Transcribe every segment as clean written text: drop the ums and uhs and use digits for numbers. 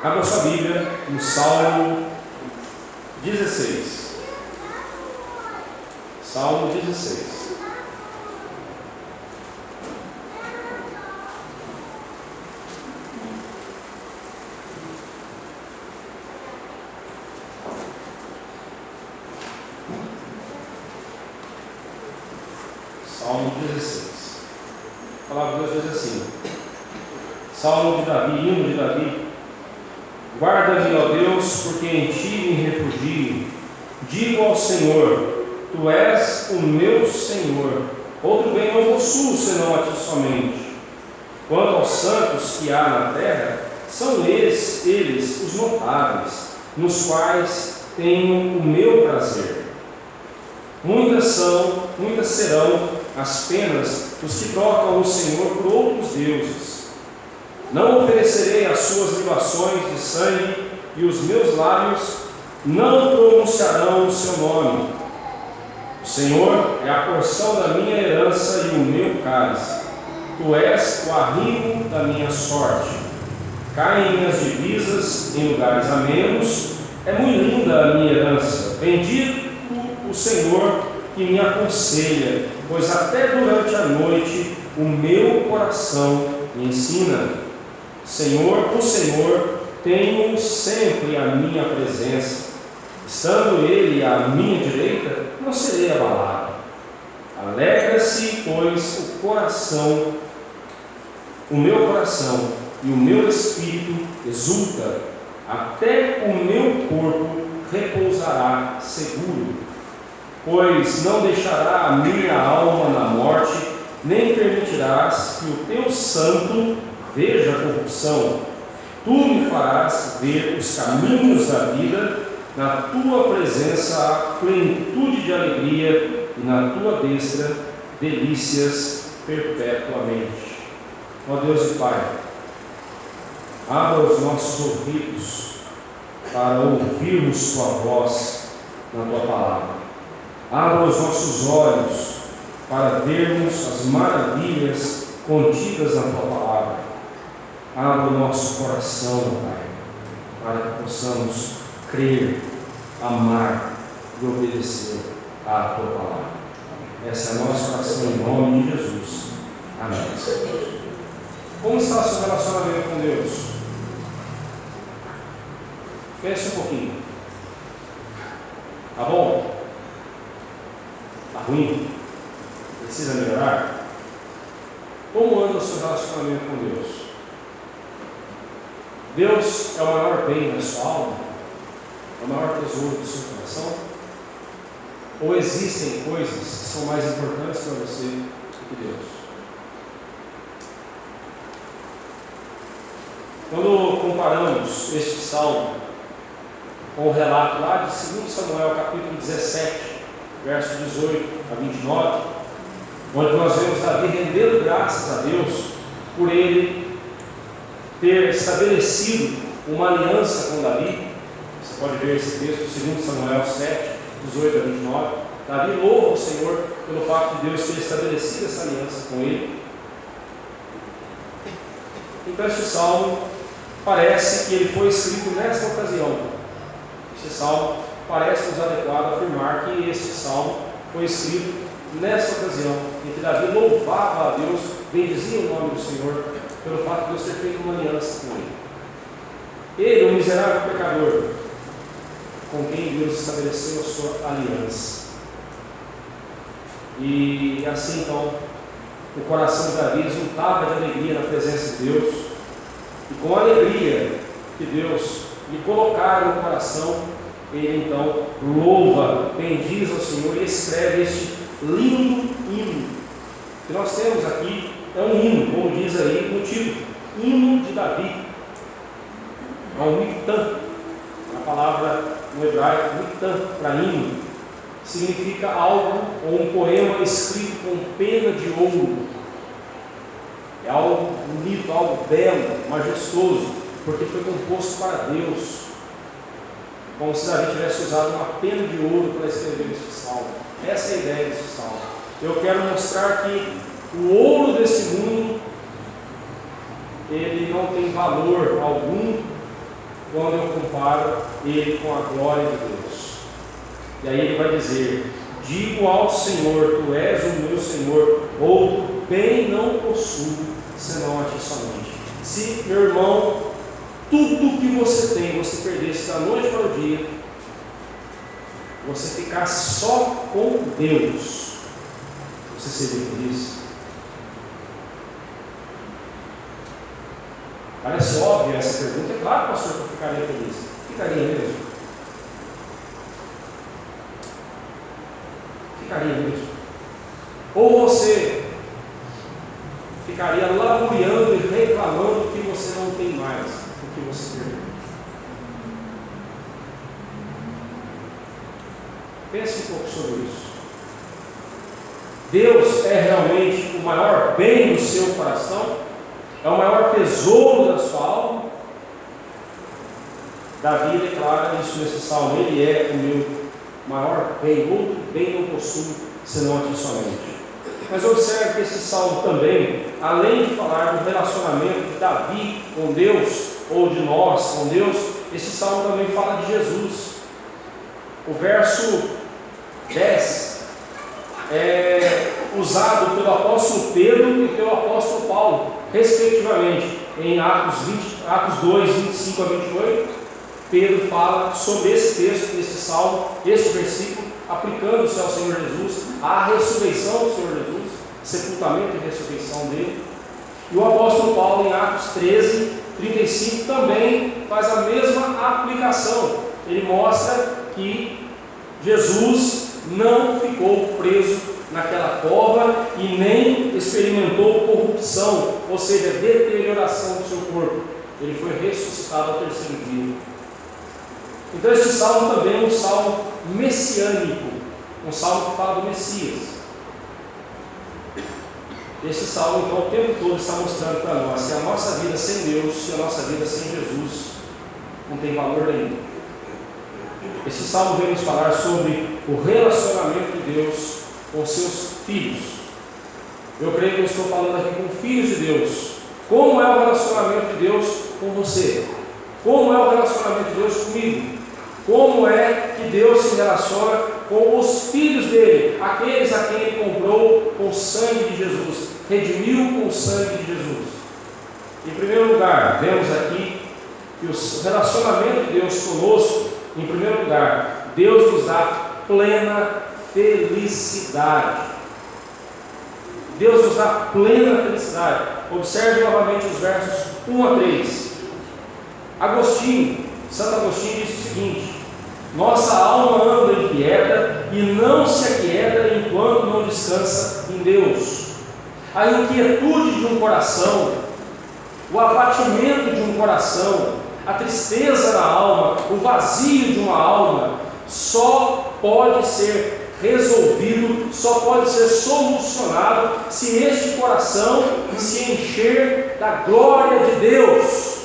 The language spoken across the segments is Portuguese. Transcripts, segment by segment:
Abra sua Bíblia no Salmo 16. Salmo 16. Salmo 16. A palavra de Deus diz assim: Salmo de Davi, hino de Davi. Guarda-me, ó Deus, porque em ti me refugio. Digo ao Senhor: tu és o meu Senhor. Outro bem não possuo, senão a ti somente. Quanto aos santos que há na terra, são eles os notáveis, nos quais tenho o meu prazer. Muitas serão as penas dos que trocam o Senhor por outros deuses. Não oferecerei as suas libações de sangue, e os meus lábios não pronunciarão o seu nome. O Senhor é a porção da minha herança e o meu cálice. Tu és o arrimo da minha sorte. Caem minhas divisas em lugares amenos. É muito linda a minha herança. Bendito o Senhor que me aconselha, pois até durante a noite o meu coração me ensina. O Senhor, tenho sempre a minha presença. Estando Ele à minha direita, não serei abalado. Alegra-se, pois, o meu coração e o meu espírito exulta. Até o meu corpo repousará seguro. Pois não deixará a minha alma na morte, nem permitirás que o teu santo veja a corrupção. Tu me farás ver os caminhos da vida. Na tua presença há plenitude de alegria, e na tua destra delícias perpetuamente. Ó Deus e Pai, abra os nossos ouvidos para ouvirmos tua voz na tua palavra. Abra os nossos olhos para vermos as maravilhas contidas na tua palavra. Abra o nosso coração, Pai, para que possamos crer, amar e obedecer à tua palavra. Essa é a nossa oração em nome de Jesus. Amém. Como está o seu relacionamento com Deus? Pense um pouquinho. Tá bom? Tá ruim? Precisa melhorar? Como anda o seu relacionamento com Deus? Deus é o maior bem da sua alma? É o maior tesouro do seu coração? Ou existem coisas que são mais importantes para você do que Deus? Quando comparamos este salmo com o relato lá de 2 Samuel, capítulo 17, verso 18 a 29, onde nós vemos Davi rendendo graças a Deus por ele ter estabelecido uma aliança com Davi. Você pode ver esse texto, 2 Samuel 7, 18 a 29. Davi louva o Senhor pelo fato de Deus ter estabelecido essa aliança com ele. Então este salmo parece que ele foi escrito nesta ocasião. Este salmo parece nos adequado a afirmar que este salmo foi escrito nesta ocasião, em que Davi louvava a Deus, bendizia o nome do Senhor pelo fato de Deus ter feito uma aliança com ele. Ele, o miserável pecador, com quem Deus estabeleceu a sua aliança. E assim então, o coração de Davi exultava de alegria na presença de Deus, e com a alegria que Deus lhe colocara no coração, ele então louva, bendiz ao Senhor e escreve este lindo hino que nós temos aqui. É um hino, como diz aí no título, hino de Davi. É um miktã. A palavra no hebraico miktã para hino significa algo ou um poema escrito com pena de ouro. É algo bonito, algo belo, majestoso, porque foi composto para Deus, como se Davi tivesse usado uma pena de ouro para escrever este salmo. Essa é a ideia deste salmo. Eu quero mostrar que o ouro desse mundo, ele não tem valor algum quando eu comparo ele com a glória de Deus. E aí ele vai dizer: digo ao Senhor, tu és o meu Senhor, outro bem não possuo, senão a ti somente. Se, meu irmão, tudo que você tem, você perdesse da noite para o dia, você ficasse só com Deus, você seria feliz? Parece óbvia essa pergunta. É claro, pastor, que eu ficaria feliz. Ficaria mesmo? Ficaria mesmo? Ou você ficaria lamuriando e reclamando que você não tem mais do que você perdeu? Pense um pouco sobre isso. Deus é realmente o maior bem do seu coração? É o maior tesouro da sua alma? Davi declara isso nesse salmo: ele é o meu maior bem, outro bem não possuo, senão a ti somente. Mas observe que esse salmo também, além de falar do relacionamento de Davi com Deus, ou de nós com Deus, esse salmo também fala de Jesus. O verso 10 é usado pelo apóstolo Pedro e pelo apóstolo Paulo, respectivamente, em Atos 2, 25 a 28. Pedro fala sobre esse texto, esse salmo, esse versículo, aplicando-se ao Senhor Jesus, à ressurreição do Senhor Jesus, sepultamento e ressurreição dele. E o apóstolo Paulo, em Atos 13, 35, também faz a mesma aplicação. Ele mostra que Jesus não ficou preso naquela cova e nem experimentou corrupção, ou seja, deterioração do seu corpo. Ele foi ressuscitado ao terceiro dia. Então este salmo também é um salmo messiânico, um salmo que fala do Messias. Este salmo, então, o tempo todo está mostrando para nós que a nossa vida sem Deus e a nossa vida sem Jesus não tem valor nenhum. Este salmo vem nos falar sobre o relacionamento de Deus com seus filhos. Eu creio que eu estou falando aqui com filhos de Deus. Como é o relacionamento de Deus com você? Como é o relacionamento de Deus comigo? Como é que Deus se relaciona com os filhos dele, aqueles a quem ele comprou com o sangue de Jesus, redimiu com o sangue de Jesus? Em primeiro lugar, vemos aqui que o relacionamento de Deus conosco, em primeiro lugar, Deus nos dá plena felicidade. Deus nos dá plena felicidade. Observe novamente os versos 1 a 3. Santo Agostinho diz o seguinte: nossa alma anda inquieta e não se aquieta enquanto não descansa em Deus. A inquietude de um coração, o abatimento de um coração, a tristeza na alma, o vazio de uma alma, só pode ser resolvido, só pode ser solucionado se este coração se encher da glória de Deus.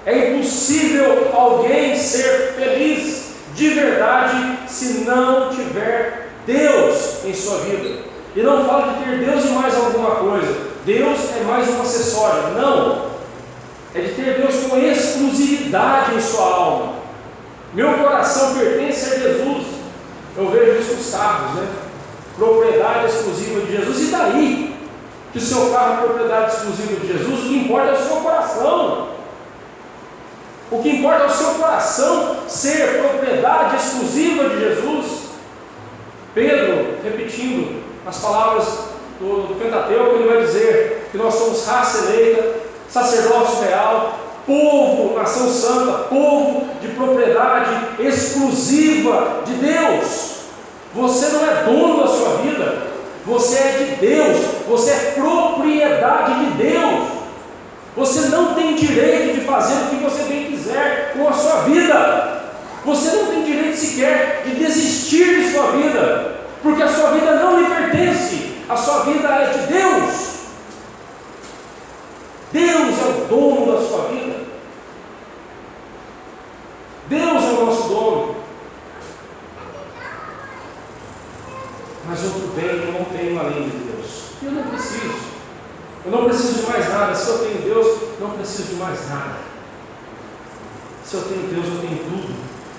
É impossível alguém ser feliz de verdade se não tiver Deus em sua vida. E não fala de ter Deus e mais alguma coisa. Deus é mais um acessório. Não. É de ter Deus com exclusividade em sua alma. Meu coração pertence a Jesus. Eu vejo isso nos carros, né? Propriedade exclusiva de Jesus. E daí? Que o seu carro é propriedade exclusiva de Jesus? O que importa é o seu coração. O que importa é o seu coração ser propriedade exclusiva de Jesus. Pedro, repetindo as palavras do Pentateuco, ele vai dizer que nós somos raça eleita, sacerdócio real, povo, nação santa, povo de propriedade exclusiva de Deus. Você não é dono da sua vida, você é de Deus, você é propriedade de Deus. Você não tem direito de fazer o que você bem quiser com a sua vida. Você não tem direito sequer de desistir de sua vida, porque a sua vida não lhe pertence. A sua vida é de Deus. Deus é o dono da sua vida. Deus é o nosso dono. Mas outro bem eu não tenho além de Deus. Eu não preciso. Eu não preciso de mais nada. Se eu tenho Deus, não preciso de mais nada. Se eu tenho Deus, eu tenho tudo.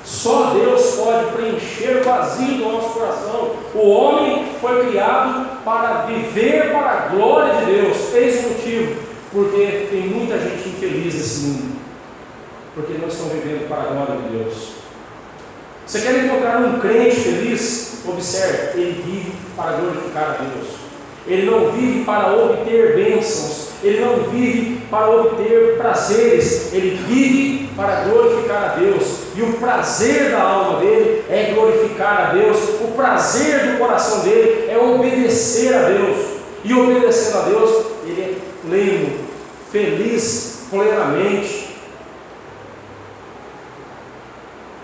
Só Deus pode preencher o vazio do nosso coração. O homem foi criado para viver para a glória de Deus. Eis o motivo, porque tem muita gente infeliz nesse mundo, porque não estão vivendo para a glória de Deus. Você quer encontrar um crente feliz? Observe, ele vive para glorificar a Deus. Ele não vive para obter bênçãos, ele não vive para obter prazeres, ele vive para glorificar a Deus. E o prazer da alma dele é glorificar a Deus, o prazer do coração dele é obedecer a Deus. E obedecendo a Deus, ele é pleno, feliz plenamente.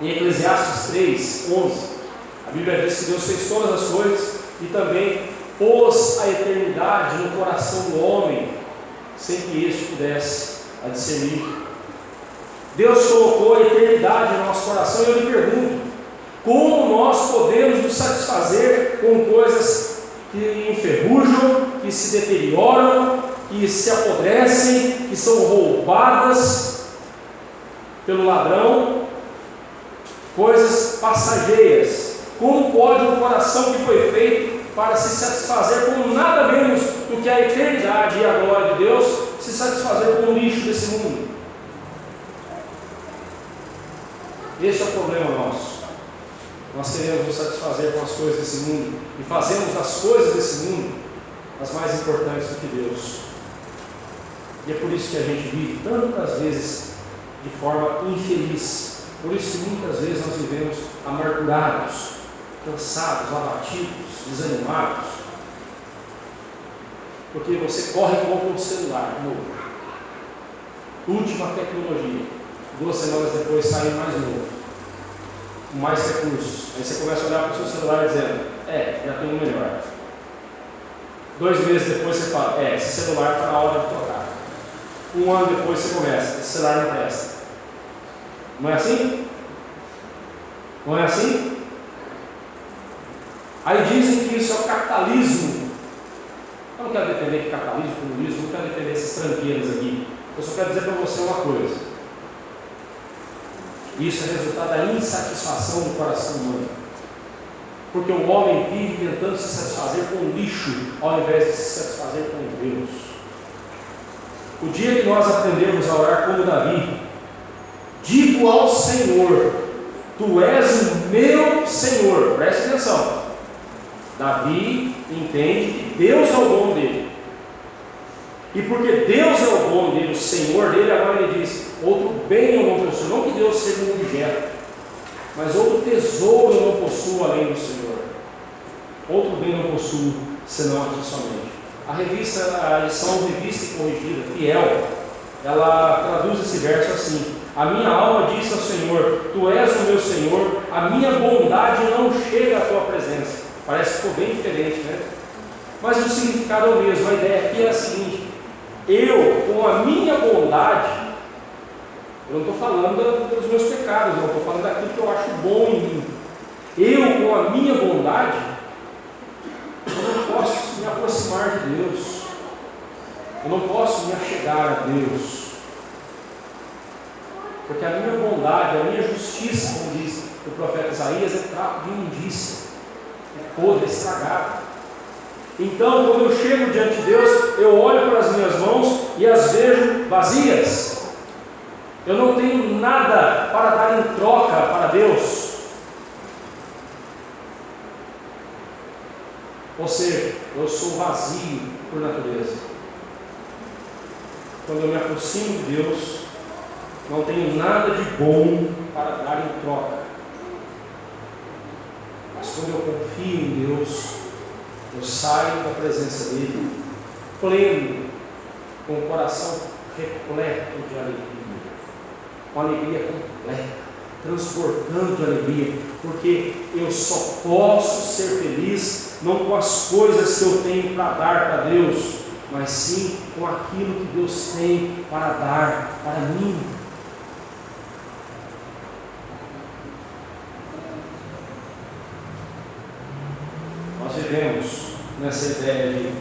Em Eclesiastes 3:11, a Bíblia diz que Deus fez todas as coisas e também pôs a eternidade no coração do homem, sem que este pudesse a discernir. Deus colocou a eternidade no nosso coração, e eu lhe pergunto: como nós podemos nos satisfazer com coisas que enferrujam, que se deterioram, que se apodrecem, que são roubadas pelo ladrão, coisas passageiras? Como pode um coração que foi feito para se satisfazer com nada menos do que a eternidade e a glória de Deus, se satisfazer com o lixo desse mundo? Este é o problema nosso. Nós queremos nos satisfazer com as coisas desse mundo e fazemos as coisas desse mundo as mais importantes do que Deus. E é por isso que a gente vive tantas vezes de forma infeliz. Por isso que muitas vezes nós vivemos amargurados, cansados, abatidos, desanimados, porque você corre e compra um celular novo, última tecnologia, 2 semanas depois sai mais novo, com mais recursos. Aí você começa a olhar para o seu celular dizendo: já tem um melhor. 2 meses depois você fala: esse celular está na hora de trocar. 1 ano depois você começa: esse celular não presta. Não é assim? Não é assim? Aí dizem que isso é o capitalismo. Eu não quero defender capitalismo, comunismo, não quero defender essas tranqueiras aqui. Eu só quero dizer para você uma coisa: isso é resultado da insatisfação do coração humano, porque o homem vive tentando se satisfazer com o lixo, ao invés de se satisfazer com Deus. O dia que nós aprendemos a orar como Davi: digo ao Senhor, Tu és o meu Senhor. Preste atenção. Davi entende que Deus é o dono dele, e porque Deus é o dono dele, o Senhor dele, agora ele diz: outro bem eu não possuo. Não que Deus seja um objeto, mas outro tesouro eu não possuo além do Senhor. Outro bem eu não possuo senão a ti somente. A edição revista e corrigida, fiel, ela traduz esse verso assim: a minha alma diz ao Senhor: Tu és o meu Senhor, a minha bondade não chega à tua presença. Parece que ficou bem diferente, né? Mas o significado é o mesmo. A ideia aqui é a seguinte: eu, com a minha bondade, eu não estou falando dos meus pecados, não estou falando daquilo que eu acho bom em mim. Eu, com a minha bondade, eu não posso me aproximar de Deus, eu não posso me achegar a Deus, porque a minha bondade, a minha justiça, como diz o profeta Isaías, é trapo de imundícia, é podre, é estragado. Então, quando eu chego diante de Deus, eu olho para as minhas mãos e as vejo vazias. Eu não tenho nada para dar em troca para Deus. Ou seja, eu sou vazio por natureza. Quando eu me aproximo de Deus, não tenho nada de bom para dar em troca. Mas quando eu confio em Deus, eu saio da presença dele pleno, com o coração repleto de alegria, com alegria completa, transportando de alegria, porque eu só posso ser feliz não com as coisas que eu tenho para dar para Deus, mas sim com aquilo que Deus tem para dar para mim. Nós vivemos nessa ideia de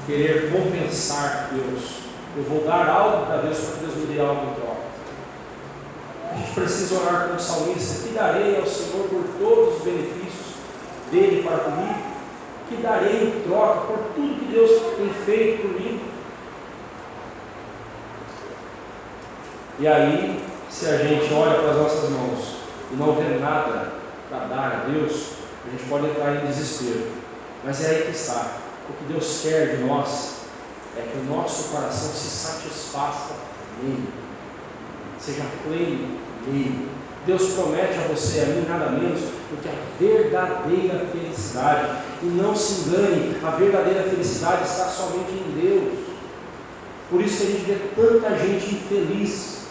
querer compensar Deus. Eu vou dar algo para Deus para que Deus me dê algo em troca. A gente precisa orar como salmista: que darei ao Senhor por todos os benefícios dele para comigo? Que darei em troca por tudo que Deus tem feito por mim? E aí, se a gente olha para as nossas mãos e não vê nada para dar a Deus, a gente pode entrar em desespero. Mas é aí que está. O que Deus quer de nós é que o nosso coração se satisfaça nele, seja pleno nele. Deus promete a você e a mim nada menos do que a verdadeira felicidade. E não se engane, a verdadeira felicidade está somente em Deus. Por isso que a gente vê tanta gente infeliz,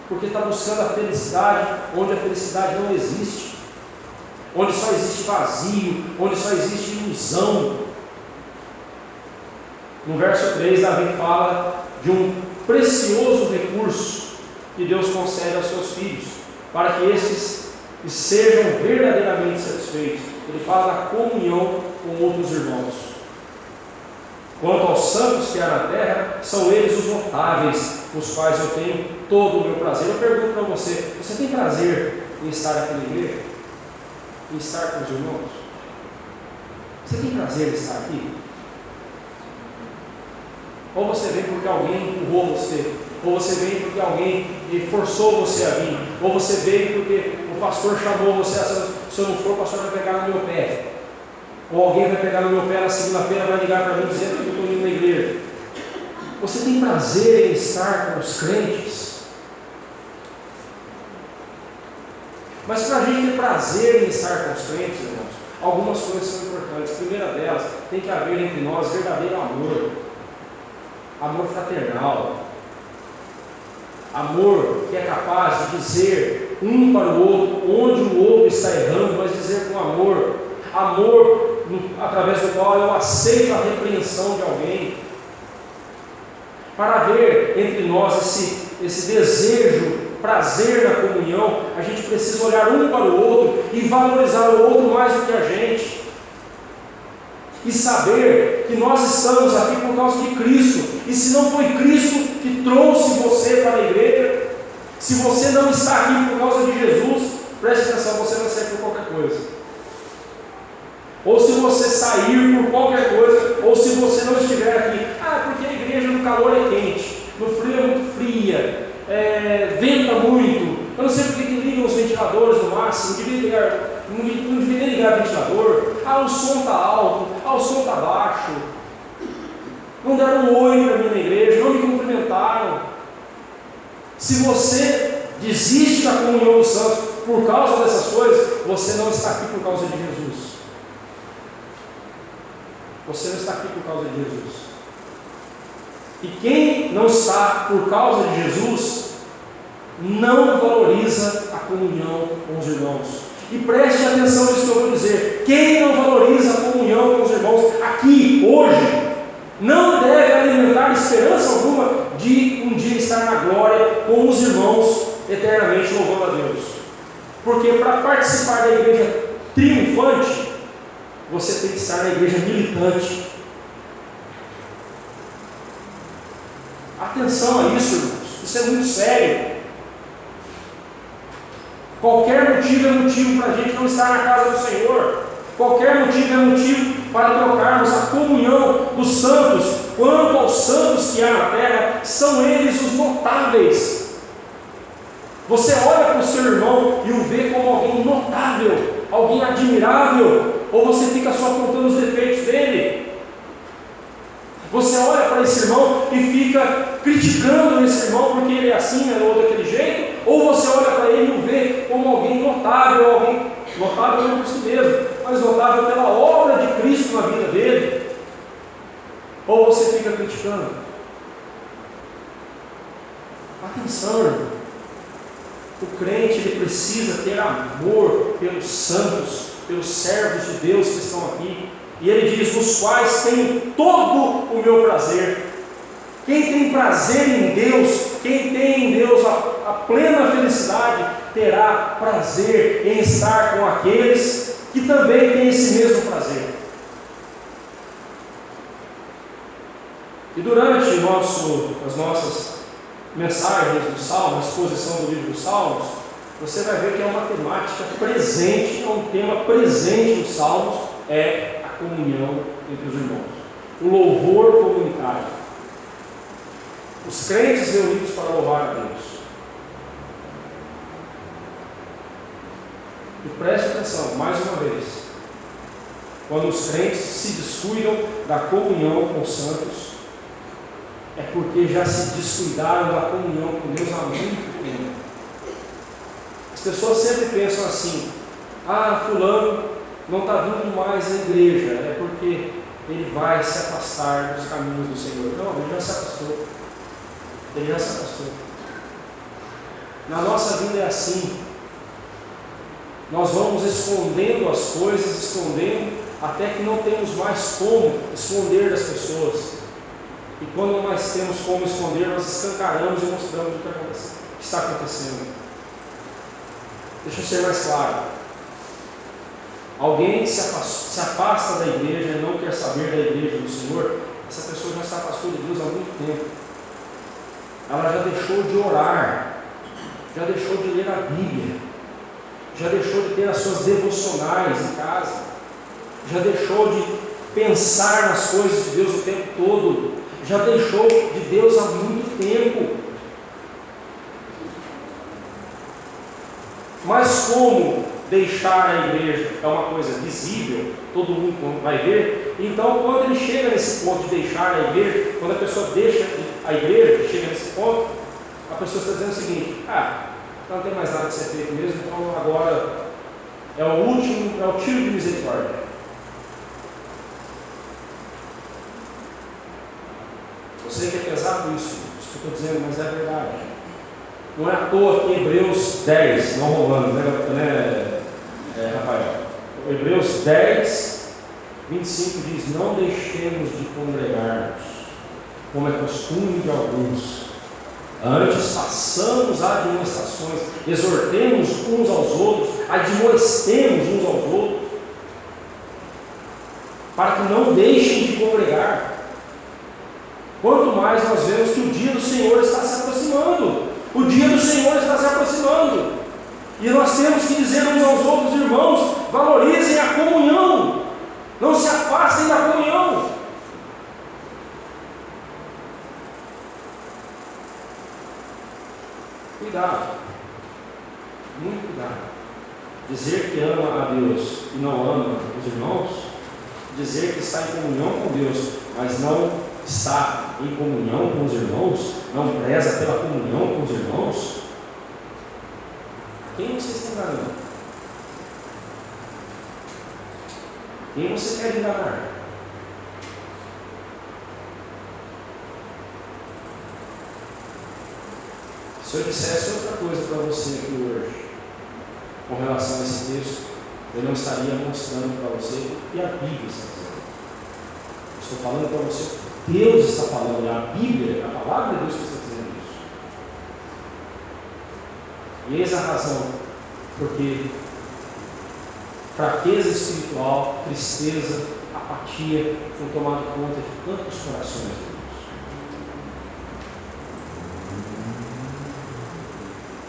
porque está buscando a felicidade onde a felicidade não existe, onde só existe vazio, onde só existe ilusão. No verso 3, Davi fala de um precioso recurso que Deus concede aos seus filhos, para que estes sejam verdadeiramente satisfeitos. Ele fala da comunhão com outros irmãos. Quanto aos santos que há na terra, são eles os notáveis, os quais eu tenho todo o meu prazer. Eu pergunto para você: você tem prazer em estar aqui na igreja? Em estar com os irmãos? Você tem prazer em estar aqui? Ou você vem porque alguém empurrou você, ou você vem porque alguém forçou você a vir, ou você veio porque o pastor chamou você: se eu não for, o pastor vai pegar no meu pé, ou alguém vai pegar no meu pé na segunda-feira, vai ligar para mim dizendo que eu estou indo na igreja. Você tem prazer em estar com os crentes? Mas para a gente ter prazer em estar com os crentes, irmãos, algumas coisas são importantes. A primeira delas, tem que haver entre nós verdadeiro amor, amor fraternal, amor que é capaz de dizer um para o outro onde o outro está errando, mas dizer com amor, através do qual eu aceito a repreensão de alguém. Para haver entre nós esse desejo, prazer na comunhão, a gente precisa olhar um para o outro e valorizar o outro mais do que a gente, e saber que nós estamos aqui por causa de Cristo. E se não foi Cristo que trouxe você para a igreja, se você não está aqui por causa de Jesus, preste atenção, você vai sair por qualquer coisa. Ou se você sair por qualquer coisa, ou se você não estiver aqui, porque a igreja no calor é quente, no frio é muito fria, venta muito, eu não sei porque que ligam os ventiladores no máximo, não devia nem ligar o ventilador, o som está alto, o som está baixo, não deram um oi para mim na igreja, não me cumprimentaram. Se você desiste da comunhão dos santos por causa dessas coisas, você não está aqui por causa de Jesus. Você não está aqui por causa de Jesus. E quem não está por causa de Jesus, não valoriza a comunhão com os irmãos. E preste atenção nisso que eu vou dizer: quem não valoriza a comunhão com os irmãos aqui, hoje, não deve alimentar esperança alguma de um dia estar na glória com os irmãos, eternamente louvando a Deus. Porque para participar da igreja triunfante, você tem que estar na igreja militante. Atenção a isso, irmãos, isso é muito sério. Qualquer motivo é motivo para a gente não estar na casa do Senhor. Qualquer motivo é motivo para trocarmos a comunhão dos santos. Quanto aos santos que há na terra, são eles os notáveis. Você olha para o seu irmão e o vê como alguém notável, alguém admirável, ou você fica só apontando os defeitos dele? Você olha para esse irmão e fica criticando esse irmão porque ele é assim, ou daquele jeito? Ou você olha para ele e o vê como alguém notável, alguém notável não por si mesmo, mas notável pela obra de Cristo na vida dele? Ou você fica criticando? Atenção, irmão. O crente, ele precisa ter amor pelos santos, pelos servos de Deus que estão aqui. E ele diz: nos quais tenho todo o meu prazer. Quem tem prazer em Deus, quem tem em Deus a plena felicidade, terá prazer em estar com aqueles que também têm esse mesmo prazer. E durante as nossas mensagens do Salmo, a exposição do livro dos Salmos, você vai ver que é uma temática presente, é um tema presente nos Salmos, é a comunhão entre os irmãos, o louvor comunitário, os crentes reunidos para louvar a Deus. E preste atenção, mais uma vez, quando os crentes se descuidam da comunhão com os santos, é porque já se descuidaram da comunhão com Deus há muito tempo. As pessoas sempre pensam assim: fulano não está vindo mais à igreja, é porque ele vai se afastar dos caminhos do Senhor. Não, ele já se afastou. Ele já se afastou. Na nossa vida é assim. Nós vamos escondendo as coisas, escondendo, até que não temos mais como esconder das pessoas. E quando não mais temos como esconder, nós escancaramos e mostramos o que está acontecendo. Deixa eu ser mais claro. Alguém se afasta da igreja e não quer saber da igreja do Senhor, essa pessoa já se afastou de Deus há muito tempo. Ela já deixou de orar, já deixou de ler a Bíblia, já deixou de ter as suas devocionais em casa, já deixou de pensar nas coisas de Deus o tempo todo, já deixou de Deus há muito tempo. Mas como deixar a igreja é uma coisa visível, todo mundo vai ver, então quando ele chega nesse ponto de deixar a igreja, quando a pessoa deixa a igreja, chega nesse ponto, a pessoa está dizendo o seguinte: não tem mais nada que ser feito mesmo, então agora é o tiro de misericórdia. Eu sei que é pesado isso que eu estou dizendo, mas é verdade. Não é à toa que Hebreus 10, não Romanos, né, Rafael? Hebreus 10, 25 diz: não deixemos de congregar-nos, como é costume de alguns. Antes façamos admoestações, exortemos uns aos outros, admoestemos uns aos outros, para que não deixem de congregar. Quanto mais nós vemos que o dia do Senhor está se aproximando. O dia do Senhor está se aproximando. E nós temos que dizer uns aos outros: irmãos, valorizem a comunhão. Não se afastem da comunhão. Cuidado. Muito cuidado. Dizer que ama a Deus e não ama os irmãos, dizer que está em comunhão com Deus, mas não está em comunhão com os irmãos, não preza pela comunhão com os irmãos, quem você está enganando? Quem você quer enganar? Se eu dissesse outra coisa para você aqui hoje, com relação a esse texto, eu não estaria mostrando para você o que a Bíblia está dizendo. Estou falando para você, Deus está falando, é a Bíblia, a palavra de Deus que está dizendo isso. E eis a razão, porque fraqueza espiritual, tristeza, apatia têm tomado conta de tantos corações de Deus.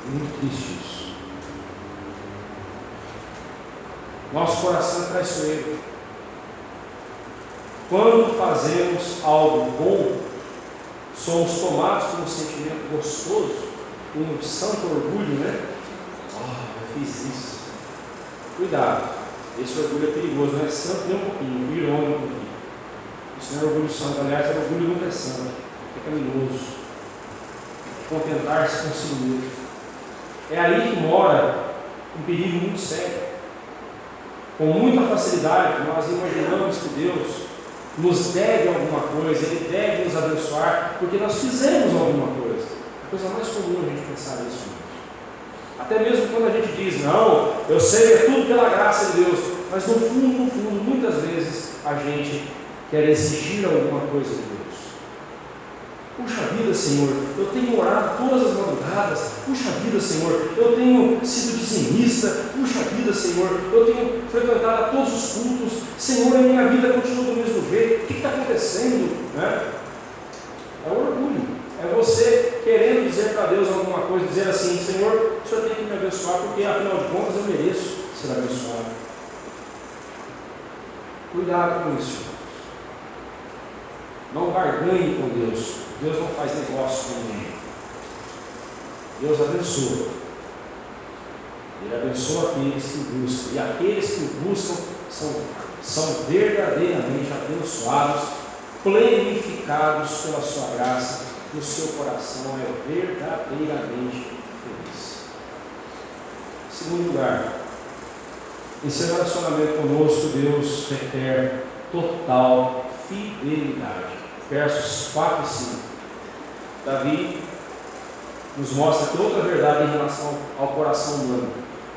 Muito triste isso. Nosso coração é traiçoeiro. Quando fazemos algo bom, somos tomados por um sentimento gostoso, um santo orgulho, né? Eu fiz isso. Cuidado, esse orgulho é perigoso, não é santo nem um pouquinho, virou um pouquinho. Isso não é orgulho santo, aliás, o orgulho nunca é santo, é pecaminoso. Contentar-se consigo mesmo. É aí que mora um perigo muito sério. Com muita facilidade, nós imaginamos que Deus nos deve alguma coisa, Ele deve nos abençoar, porque nós fizemos alguma coisa. É a coisa mais comum a gente pensar nisso. Até mesmo quando a gente diz: não, eu sei, é tudo pela graça de Deus, mas no fundo, muitas vezes a gente quer exigir alguma coisa de Deus. Puxa vida, Senhor, eu tenho orado todas as madrugadas. Puxa vida, Senhor, eu tenho sido dizimista. Puxa vida, Senhor, eu tenho frequentado todos os cultos. Senhor, a minha vida continua do mesmo jeito. O que está acontecendo? Né? É orgulho. É você querendo dizer para Deus alguma coisa, dizer assim: Senhor, o Senhor tem que me abençoar, porque afinal de contas eu mereço ser abençoado. Cuidado com isso, irmãos. Não barganhe com Deus. Deus não faz negócio com ninguém. Deus abençoa. Ele abençoa aqueles que o buscam. E aqueles que o buscam são verdadeiramente abençoados, plenificados pela sua graça. E o seu coração é verdadeiramente feliz. Em segundo lugar, em seu relacionamento conosco, Deus requer total fidelidade. Versos 4 e 5. Davi nos mostra que outra verdade em relação ao coração humano.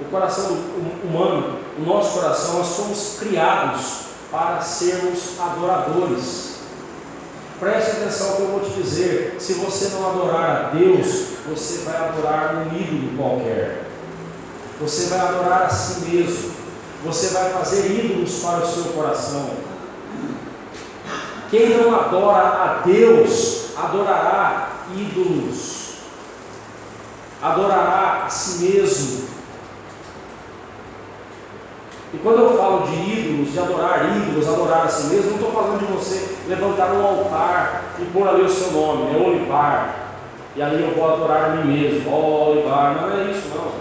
O coração humano, o nosso coração, nós somos criados para sermos adoradores. Preste atenção no que eu vou te dizer. Se você não adorar a Deus, você vai adorar um ídolo qualquer. Você vai adorar a si mesmo. Você vai fazer ídolos para o seu coração. Quem não adora a Deus, adorará ídolos. Adorará a si mesmo. E quando eu falo de ídolos, de adorar ídolos, adorar a si mesmo, não estou falando de você levantar um altar e pôr ali o seu nome, é Olivar, e ali eu vou adorar a mim mesmo, Olivar, não é isso não.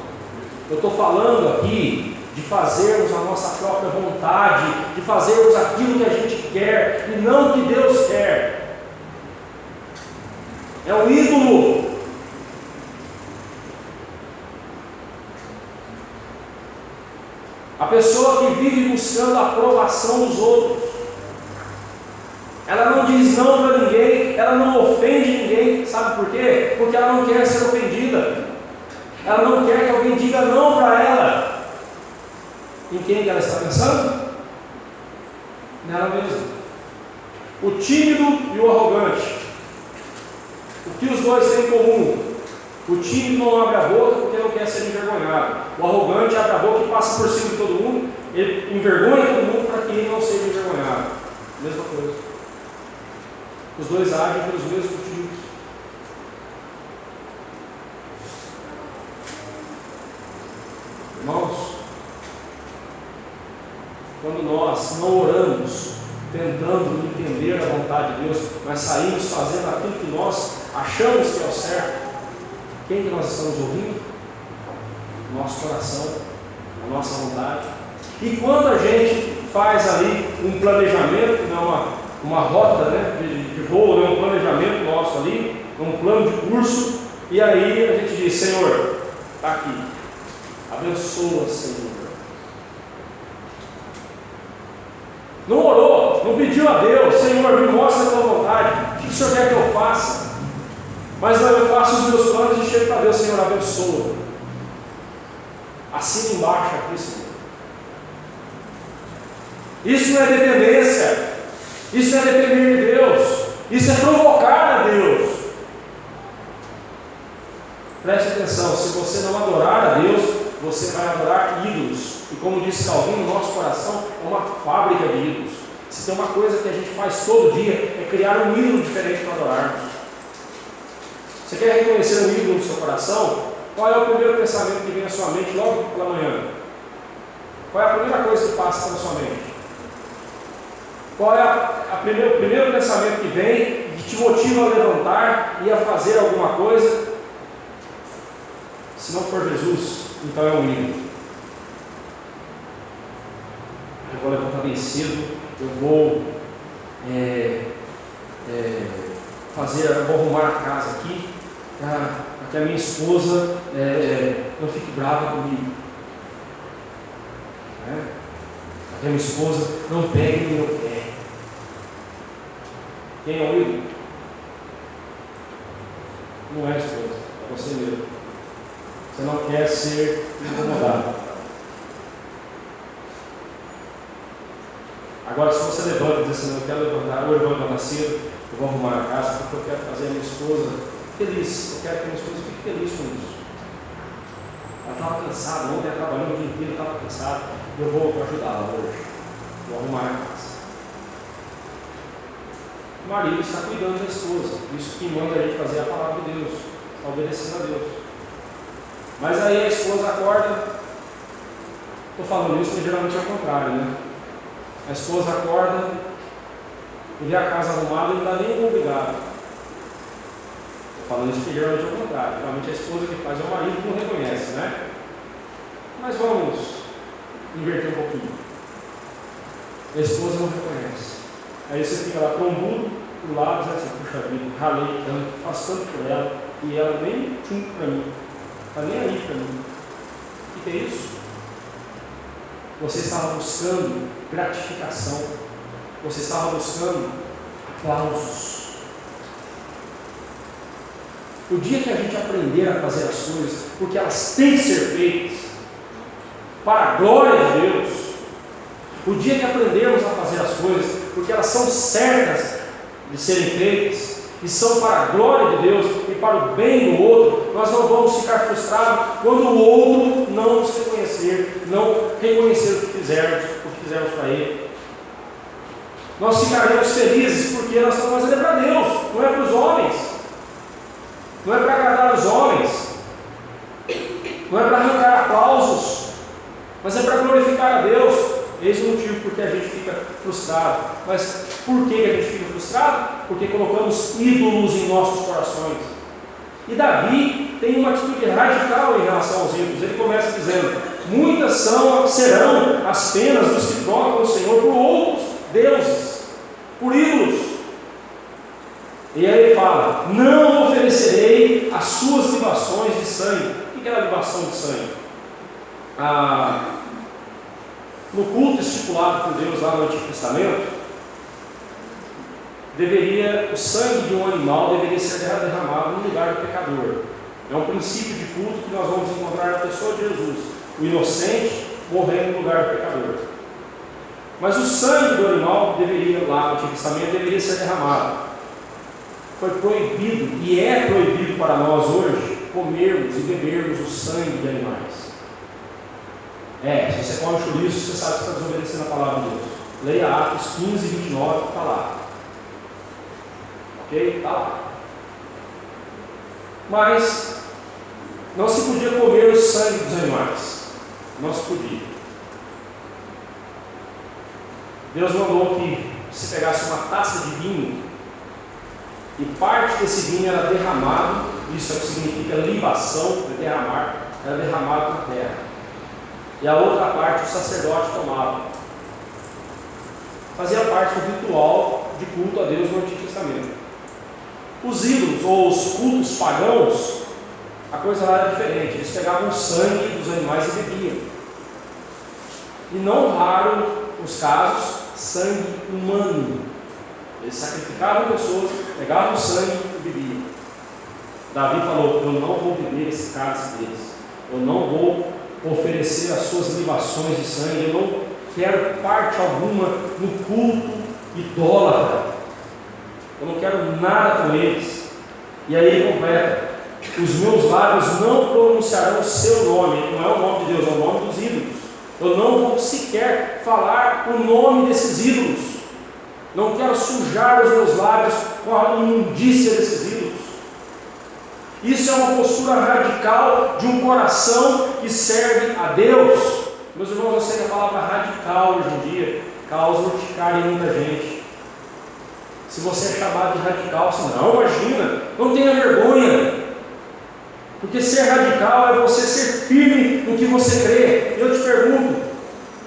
Eu estou falando aqui de fazermos a nossa própria vontade, de fazermos aquilo que a gente quer, e não o que Deus quer. É um ídolo. A pessoa que vive buscando a aprovação dos outros, ela não diz não para ninguém, ela não ofende ninguém, sabe por quê? Porque ela não quer ser ofendida, ela não quer que alguém diga não para ela. Em quem ela está pensando? Nela mesma. O tímido e o arrogante, o que os dois têm em comum? O tímido não abre a boca porque não quer ser envergonhado. O arrogante abre a boca e passa por cima de todo mundo, ele envergonha todo mundo para que ele não seja envergonhado. Mesma coisa. Os dois agem pelos mesmos motivos. Irmãos, quando nós não oramos, tentando entender a vontade de Deus, mas saímos fazendo aquilo que nós achamos que é o certo, quem que nós estamos ouvindo? Nosso coração, a nossa vontade. E quando a gente faz ali um planejamento, uma rota, né, de voo, um planejamento nosso ali, um plano de curso, e aí a gente diz: Senhor, está aqui, abençoa, Senhor. Não orou, não pediu a Deus: Senhor, me mostra a tua vontade, o que o Senhor quer que eu faça? Mas não, eu faço os meus planos e chego para Deus: Senhor, abençoa. Assina embaixo aqui, Senhor. Isso não é dependência, isso não é depender de Deus, isso é provocar a Deus. Preste atenção: se você não adorar a Deus, você vai adorar ídolos. E como disse Calvino, o nosso coração é uma fábrica de ídolos. Se tem uma coisa que a gente faz todo dia, é criar um ídolo diferente para adorarmos. Você quer reconhecer um ídolo no seu coração? Qual é o primeiro pensamento que vem à sua mente logo pela manhã? Qual é a primeira coisa que passa pela sua mente? Qual é o primeiro pensamento que vem, que te motiva a levantar e a fazer alguma coisa? Se não for Jesus, então é um ídolo. Eu vou levantar bem cedo, eu vou eu vou arrumar a casa aqui, para que a minha esposa não fique brava comigo, para que a minha esposa não pegue no meu pé. Quem é o ídolo? Não é a esposa, é você mesmo. Você não quer ser incomodado. Agora, se você levanta e diz assim: eu quero levantar, ou eu vou levantar cedo, eu vou arrumar a casa, porque eu quero fazer a minha esposa feliz, eu quero que a minha esposa fique feliz com isso. Ela estava cansada, ontem ela trabalhou o dia inteiro, estava cansada, eu vou ajudá-la hoje, vou arrumar a casa. O marido está cuidando da esposa, isso que manda a gente fazer a palavra de Deus, está obedecendo a Deus. Mas aí a esposa acorda, estou falando isso, mas geralmente é o contrário, né? A esposa acorda e vê a casa arrumada e não dá nem um obrigado. Estou falando isso porque geralmente é o contrário. Geralmente a esposa que faz é o marido que não reconhece, né? Mas vamos inverter um pouquinho. A esposa não reconhece. Aí você fica lá trombudo do lado, diz assim, puxa vida, ralei tanto, faço tanto por ela, e ela nem tchum para mim, está nem aí para mim. O que é isso? Você estava buscando gratificação, você estava buscando aplausos. O dia que a gente aprender a fazer as coisas, porque elas têm que ser feitas, para a glória de Deus, o dia que aprendermos a fazer as coisas, porque elas são certas de serem feitas, e são para a glória de Deus e para o bem do outro, nós não vamos ficar frustrados quando o outro não nos reconhecer, não reconhecer o que fizemos para ele. Nós ficaremos felizes porque nós estamos fazendo para Deus, não é para os homens, não é para agradar os homens, não é para arrancar aplausos, mas é para glorificar a Deus. Esse é o motivo porque a gente fica frustrado. Mas por que a gente fica frustrado? Porque colocamos ídolos em nossos corações. E Davi tem uma atitude radical em relação aos ídolos. Ele começa dizendo: muitas serão as penas dos que trocam o Senhor por outros deuses, por ídolos. E aí ele fala: não oferecerei as suas libações de sangue. O que era a libação de sangue? No culto estipulado por Deus lá no Antigo Testamento, o sangue de um animal deveria ser derramado no lugar do pecador. É um princípio de culto que nós vamos encontrar na pessoa de Jesus, o inocente morrendo no lugar do pecador. Mas o sangue do animal lá no Antigo Testamento deveria ser derramado. Foi proibido, e é proibido para nós hoje, comermos e bebermos o sangue de animais. Se você come chouriço, você sabe que está desobedecendo a palavra de Deus. Leia Atos 15, 29, está lá. Ok? Está lá. Mas não se podia comer o sangue dos animais. Não se podia. Deus mandou que se pegasse uma taça de vinho e parte desse vinho era derramado, isso é o que significa libação, derramar, era derramado na terra. E a outra parte o sacerdote tomava. Fazia parte do ritual de culto a Deus no Antigo Testamento. Os ídolos, ou os cultos pagãos, a coisa lá era diferente. Eles pegavam o sangue dos animais e bebiam. E não raro, nos casos, sangue humano. Eles sacrificavam pessoas, pegavam o sangue e bebiam. Davi falou: eu não vou beber esse cálice deles. Eu não vou oferecer as suas libações de sangue. Eu não quero parte alguma no culto idólatra. Eu não quero nada com eles. E aí ele completa: os meus lábios não pronunciarão o seu nome. Não é o nome de Deus, é o nome dos ídolos. Eu não vou sequer falar o nome desses ídolos. Não quero sujar os meus lábios com a imundícia desses ídolos. Isso é uma postura radical de um coração que serve a Deus. Meus irmãos, eu sei que a palavra radical hoje em dia causa urticária em muita gente. Se você é chamado de radical, você não, imagina, não tenha vergonha. Porque ser radical é você ser firme no que você crê. Eu te pergunto,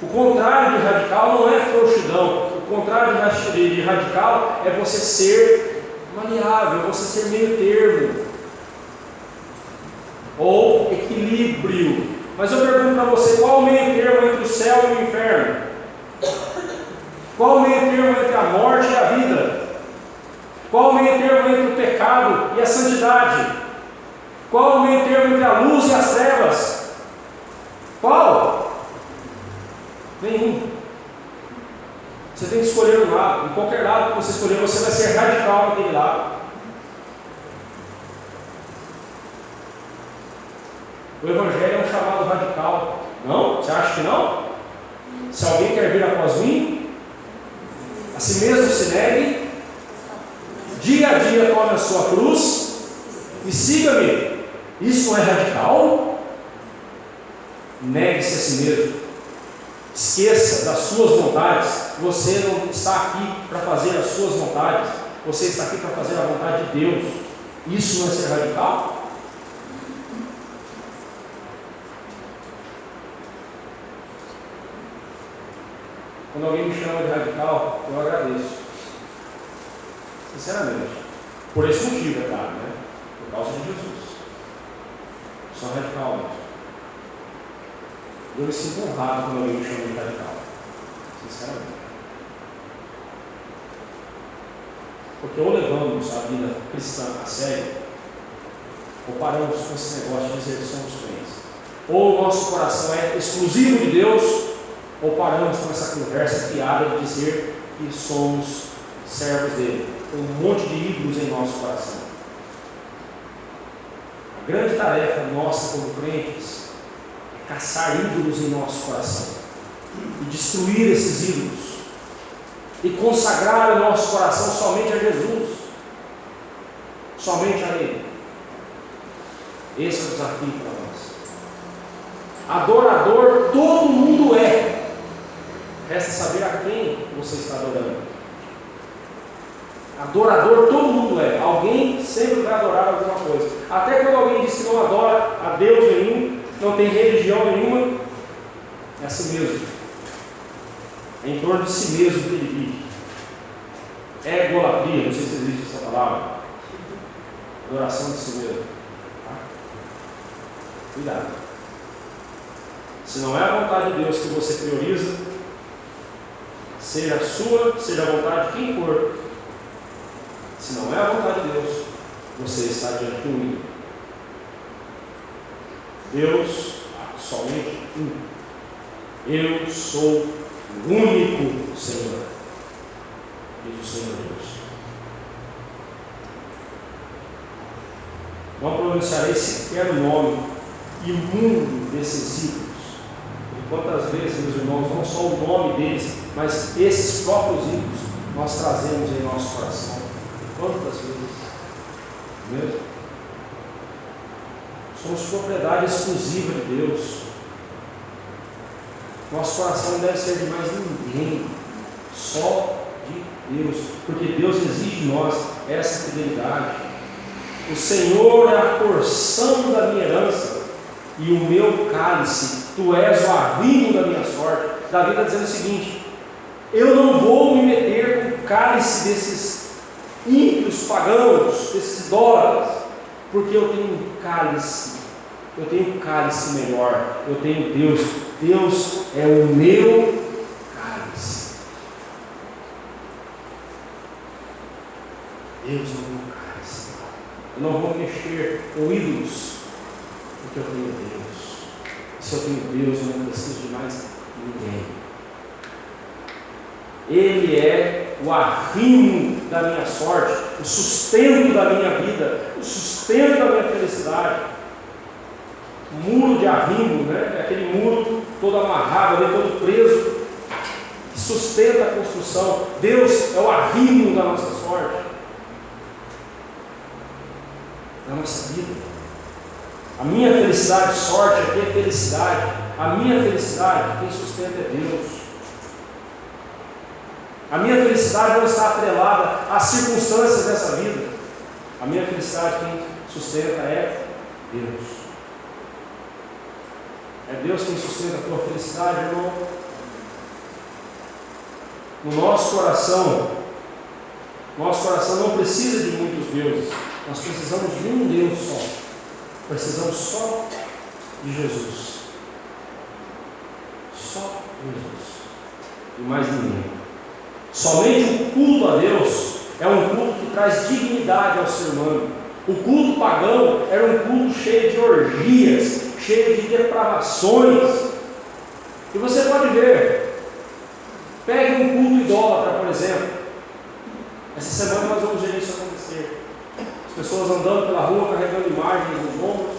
o contrário de radical não é frouxidão. O contrário de radical é você ser maleável, você ser meio termo. Ou equilíbrio. Mas eu pergunto para você: qual o meio termo entre o céu e o inferno? Qual o meio termo entre a morte e a vida? Qual o meio termo entre o pecado e a santidade? Qual o meio termo entre a luz e as trevas? Qual? Nenhum. Você tem que escolher um lado. Em qualquer lado que você escolher, você vai ser radical naquele lado. O Evangelho é um chamado radical. Não? Você acha que não? Se alguém quer vir após mim, a si mesmo se negue, dia a dia tome a sua cruz e siga-me. Isso não é radical? Negue-se a si mesmo. Esqueça das suas vontades. Você não está aqui para fazer as suas vontades. Você está aqui para fazer a vontade de Deus. Isso não é ser radical? Quando alguém me chama de radical, eu agradeço. Sinceramente. Por esse motivo, é claro, né? Por causa de Jesus. Sou radical mesmo. Eu me sinto honrado quando alguém me chama de radical. Sinceramente. Porque ou levamos a vida cristã a sério, ou paramos com esse negócio de dizer que somos crentes. Ou o nosso coração é exclusivo de Deus, ou paramos com essa conversa fiada de dizer que somos servos dele. Tem um monte de ídolos em nosso coração. A grande tarefa nossa como crentes é caçar ídolos em nosso coração e destruir esses ídolos e consagrar o nosso coração somente a Jesus, somente a Ele. Esse é o desafio para nós. Adorador todo mundo é. Resta saber a quem você está adorando. Adorador todo mundo é. Alguém sempre vai adorar alguma coisa. Até quando alguém diz que não adora a Deus nenhum, não tem religião nenhuma, é assim mesmo. É em torno de si mesmo que ele vive. É egolatria, não sei se existe essa palavra. Adoração de si mesmo. Tá? Cuidado. Se não é a vontade de Deus que você prioriza, seja a sua, seja a vontade de quem for, se não é a vontade de Deus, você está diante de um ídolo. Deus há somente um. Eu sou o único Senhor, diz o Senhor Deus. Não pronunciarei sequer o nome imundo desses ídolos. E quantas vezes, meus irmãos, não só o nome deles, mas esses próprios ídolos nós trazemos em nosso coração. Quantas vezes? Mesmo? Somos propriedade exclusiva de Deus. Nosso coração não deve ser de mais ninguém, só de Deus, porque Deus exige de nós essa fidelidade. O Senhor é a porção da minha herança e o meu cálice. Tu és o arrimo da minha sorte. Davi está dizendo o seguinte: eu não vou me meter com o cálice desses ímpios pagãos, desses idólatras, porque eu tenho um cálice. Eu tenho um cálice melhor. Eu tenho Deus. Deus é o meu cálice. Deus é o meu cálice. Eu não vou mexer com ídolos, porque eu tenho Deus. Se eu tenho Deus, eu não preciso de mais ninguém. Ele é o arrimo da minha sorte, o sustento da minha vida, o sustento da minha felicidade. O muro de arrimo, né? É aquele muro todo amarrado, ali, todo preso, que sustenta a construção. Deus é o arrimo da nossa sorte, da nossa vida. A minha felicidade, sorte aqui é felicidade. A minha felicidade, quem sustenta é Deus. A minha felicidade não está atrelada às circunstâncias dessa vida. A minha felicidade, quem sustenta é Deus. É Deus quem sustenta a tua felicidade, irmão. No nosso coração não precisa de muitos deuses. Nós precisamos de um Deus só. Precisamos só de Jesus. Só Jesus. E mais ninguém. Somente o culto a Deus é um culto que traz dignidade ao ser humano. O culto pagão era um culto cheio de orgias, cheio de depravações. E você pode ver. Pegue um culto idólatra, por exemplo. Essa semana nós vamos ver isso acontecer. As pessoas andando pela rua carregando imagens nos ombros.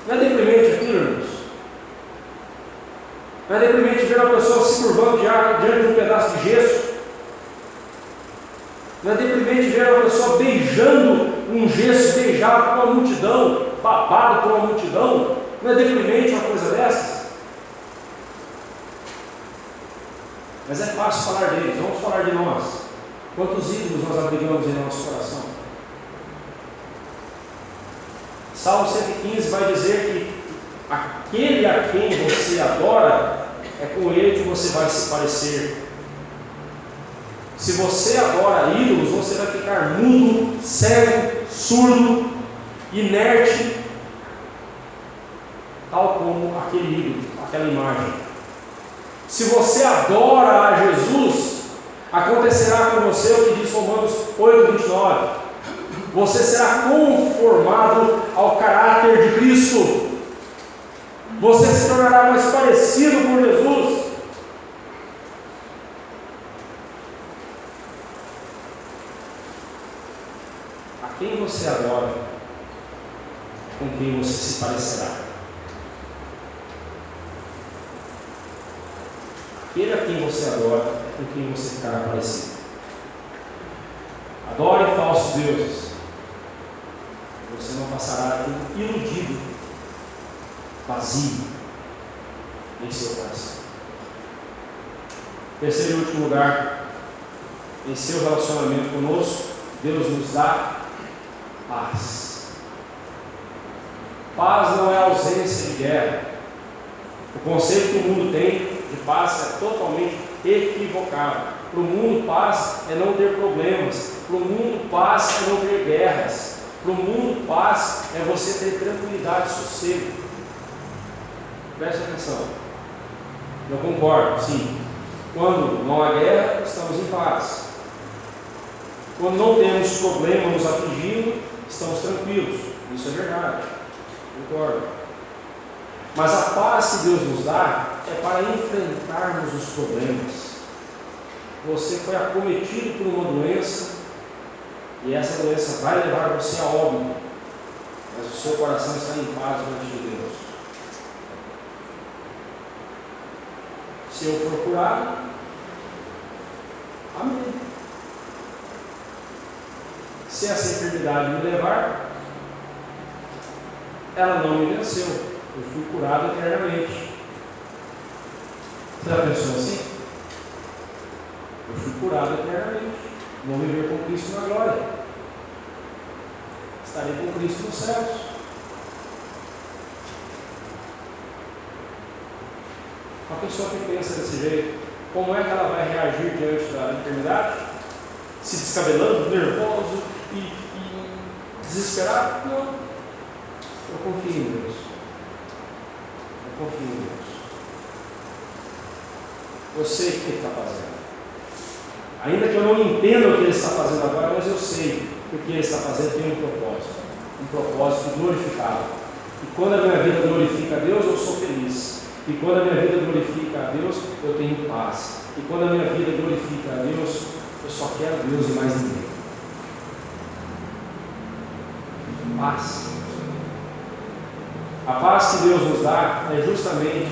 Não é deprimente aquilo, irmãos? Não é deprimente ver uma pessoa se curvando diante de um pedaço de gesso? Não é deprimente ver uma pessoa beijando um gesso beijado por uma multidão, babado por uma multidão? Não é deprimente uma coisa dessas? Mas é fácil falar deles, vamos falar de nós. Quantos ídolos nós abrigamos em nosso coração? Salmo 115 vai dizer que aquele a quem você adora, é com ele que você vai se parecer. Se você adora ídolos, você vai ficar mudo, cego, surdo, inerte, tal como aquele ídolo, aquela imagem. Se você adora a Jesus, acontecerá com você o que diz Romanos 8:29. Você será conformado ao caráter de Cristo. Você se tornará mais parecido com Jesus. A quem você adora, com quem você se parecerá. Aquele a quem você adora, com quem você ficará parecido. Adore falsos deuses. Você não passará iludido, vazio em seu coração. Terceiro e último lugar, em seu relacionamento conosco, Deus nos dá paz. Paz não é ausência de guerra. O conceito que o mundo tem de paz é totalmente equivocado. Para o mundo, paz é não ter problemas. Para o mundo, paz é não ter guerras. Para o mundo, paz é você ter tranquilidade, sossego. Preste atenção. Eu concordo, sim. Quando não há guerra, estamos em paz. Quando não temos problema nos afligindo, estamos tranquilos. Isso é verdade. Concordo. Mas a paz que Deus nos dá é para enfrentarmos os problemas. Você foi acometido por uma doença e essa doença vai levar você a óbito, mas o seu coração está em paz diante de Deus. Se eu for curado, amém. Se essa enfermidade me levar, ela não me venceu. Eu fui curado eternamente. Você já pensou assim? Eu fui curado eternamente. Vou viver com Cristo na glória. Estarei com Cristo nos céus. Uma pessoa que pensa desse jeito, como é que ela vai reagir diante da enfermidade? Se descabelando, nervoso e desesperado? Não. Eu confio em Deus. Eu confio em Deus. Eu sei o que Ele está fazendo. Ainda que eu não entenda o que Ele está fazendo agora, mas eu sei que o que Ele está fazendo tem um propósito glorificado. E quando a minha vida glorifica a Deus, eu sou feliz. E quando a minha vida glorifica a Deus, eu tenho paz. E quando a minha vida glorifica a Deus, eu só quero Deus e mais ninguém. Paz. A paz que Deus nos dá é justamente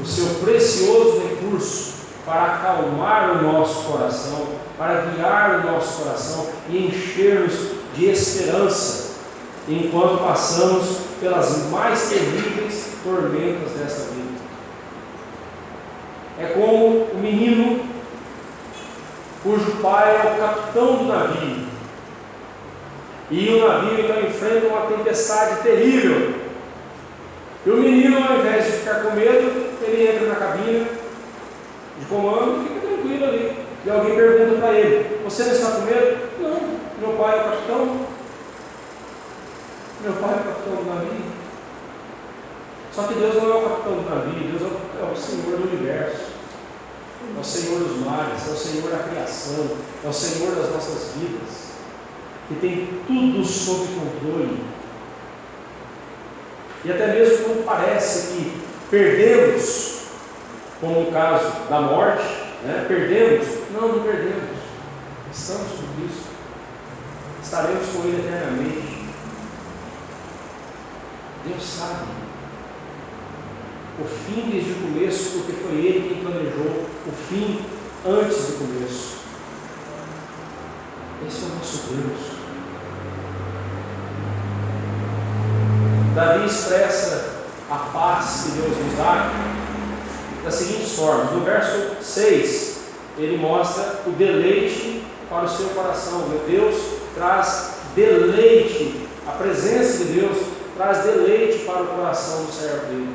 o seu precioso recurso para acalmar o nosso coração, para guiar o nosso coração e encher-nos de esperança, enquanto passamos pelas mais terríveis tormentas desta vida. É como o menino cujo pai é o capitão do navio, e o navio então enfrenta uma tempestade terrível, e o menino, ao invés de ficar com medo, ele entra na cabine de comando e fica tranquilo ali. E alguém pergunta para ele: você não está com medo? Não, meu pai é o capitão. Meu pai é o capitão do navio. Só que Deus não é o capitão do navio, Deus é o Senhor do universo, é o Senhor dos mares, é o Senhor da criação, é o Senhor das nossas vidas, que tem tudo sob controle. E até mesmo quando parece que perdemos, como no caso da morte, perdemos, não perdemos, estamos com Cristo, estaremos com Ele eternamente. Deus sabe o fim desde o começo, porque foi Ele quem planejou o fim antes do começo. Esse é o nosso Deus. Davi expressa a paz que Deus nos dá das seguintes formas. No verso 6, ele mostra o deleite para o seu coração. Meu Deus traz deleite, a presença de Deus traz deleite para o coração do servo dele.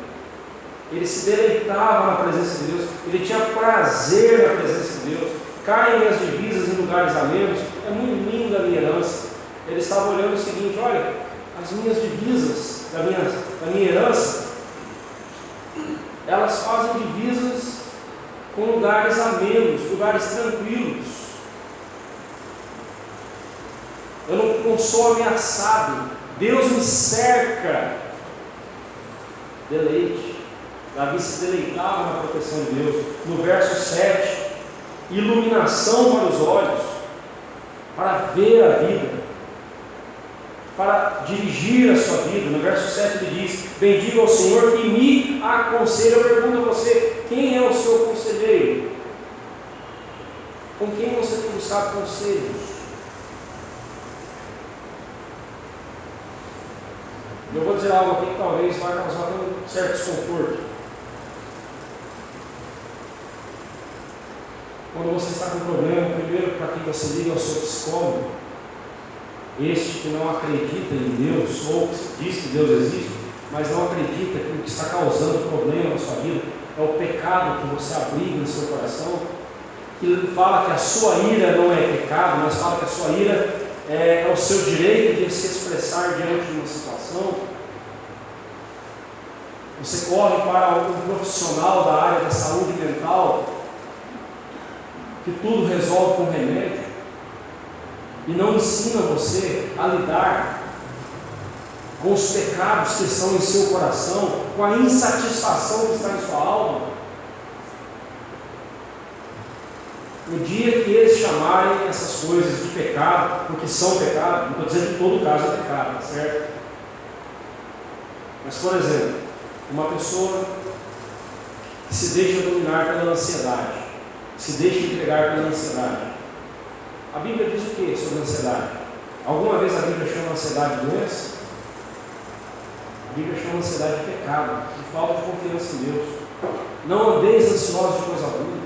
Ele se deleitava na presença de Deus, ele tinha prazer na presença de Deus. Caem minhas divisas em lugares amenos, é muito linda a minha herança. Ele estava olhando o seguinte: olha, as minhas divisas da minha herança, elas fazem divisas com lugares amenos, lugares tranquilos. Eu não sou ameaçado, Deus me cerca. Deleite. Davi se deleitava na proteção de Deus. No verso 7, iluminação para os olhos, para ver a vida, para dirigir a sua vida. No verso 7 ele diz: bendiga ao Senhor que me aconselha. Eu pergunto a você: quem é o seu conselheiro? Com quem você tem buscado conselhos? Eu vou dizer algo aqui que talvez vai causar um certo desconforto. Quando você está com um problema, primeiro para quem você liga é o seu psicólogo. Este que não acredita em Deus, ou diz que Deus existe, mas não acredita que o que está causando problema na sua vida é o pecado que você abriga no seu coração, que fala que a sua ira não é pecado, mas fala que a sua ira é o seu direito de se expressar diante de uma situação. Você corre para um profissional da área da saúde mental, que tudo resolve com remédio, e não ensina você a lidar com os pecados que estão em seu coração, com a insatisfação que está em sua alma. No dia que eles chamarem essas coisas de pecado, porque são pecado, não estou dizendo que todo caso é pecado, tá certo? Mas, por exemplo, uma pessoa que se deixa dominar pela ansiedade, se deixa entregar pela ansiedade. A Bíblia diz o que sobre a ansiedade? Alguma vez a Bíblia chama a ansiedade de doença? A Bíblia chama a ansiedade de pecado, de falta de confiança em Deus. Não andeis ansiosos de coisa alguma,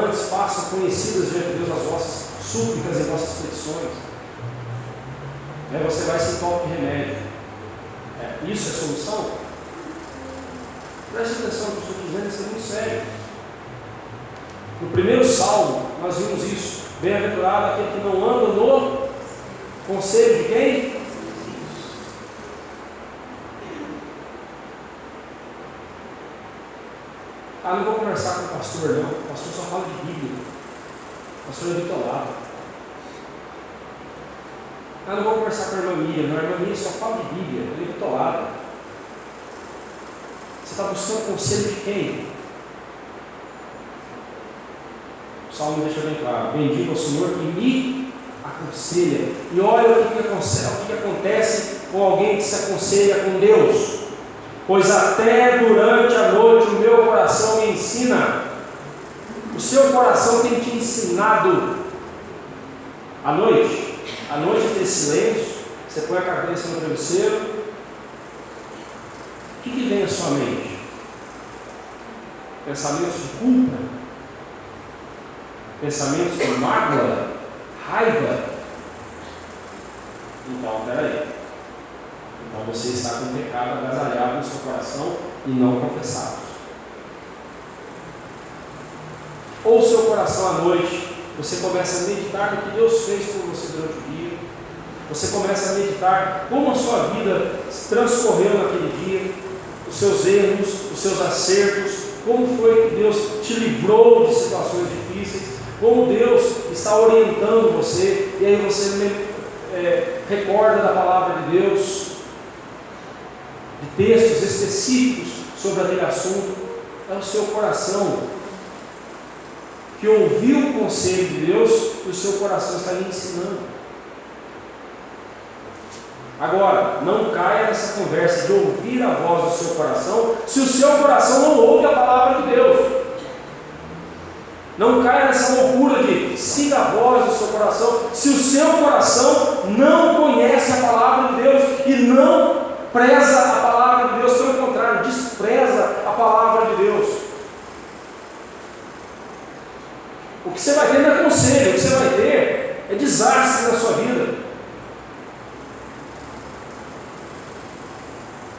antes façam conhecidas diante de Deus as vossas súplicas e vossas petições. Você vai sem toque de remédio. Isso é solução? Preste atenção no que eu estou dizendo, isso é muito sério. No primeiro salmo, nós vimos isso. Bem-aventurado aquele que não anda no conselho de quem? Não vou conversar com o pastor, não. O pastor só fala de Bíblia. O pastor é bitolado. Não vou conversar com a irmã Miriam. A irmã Miriam só fala de Bíblia. Ele é bitolado. Você está buscando conselho de quem? O Salmo deixa bem claro: bendiga ao Senhor que me aconselha. E olha o que acontece com alguém que se aconselha com Deus. Pois até durante a noite o meu coração me ensina. O seu coração tem te ensinado. À noite tem silêncio, você põe a cabeça no travesseiro. O que vem à sua mente? Pensamentos de culpa? Pensamentos de mágoa? Raiva? Então, peraí. Então você está com o pecado agasalhado no seu coração e não confessado. Ou seu coração à noite, você começa a meditar no que Deus fez por você durante o dia. Você começa a meditar como a sua vida transcorreu naquele dia, os seus erros, os seus acertos, como foi que Deus te livrou de situações difíceis, como Deus está orientando você, e aí você recorda da palavra de Deus, de textos específicos sobre aquele assunto. É o seu coração que ouviu o conselho de Deus e o seu coração está lhe ensinando. Agora, não caia nessa conversa de ouvir a voz do seu coração se o seu coração não ouve a palavra de Deus. Não caia nessa loucura de siga a voz do seu coração se o seu coração não conhece a palavra de Deus e não preza a palavra de Deus, pelo contrário, despreza a palavra de Deus. O que você vai ter não é conselho, o que você vai ter é desastre na sua vida.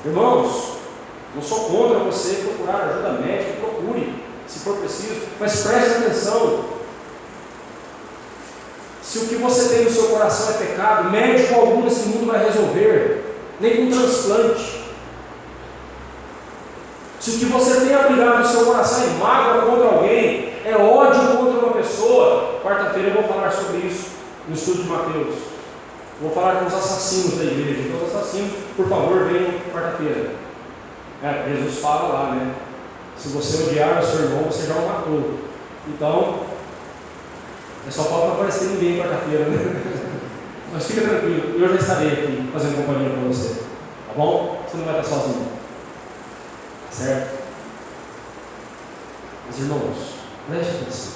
Irmãos, não sou contra você procurar ajuda médica, procure, se for preciso, mas preste atenção. Se o que você tem no seu coração é pecado, médico algum nesse mundo vai resolver, nem com transplante. Se o que você tem abrigado no seu coração é mágoa contra alguém, é ódio contra uma pessoa, quarta-feira eu vou falar sobre isso no estudo de Mateus. Vou falar com os assassinos da igreja. Então, os assassinos, por favor, venham quarta-feira. Jesus fala lá, né? Se você odiar o seu irmão, você já o matou. Então, é só falta não aparecer ninguém quarta-feira, né? Mas fica tranquilo, eu já estarei aqui fazendo companhia com você. Tá bom? Você não vai estar sozinho. Certo? Mas, irmãos, preste atenção.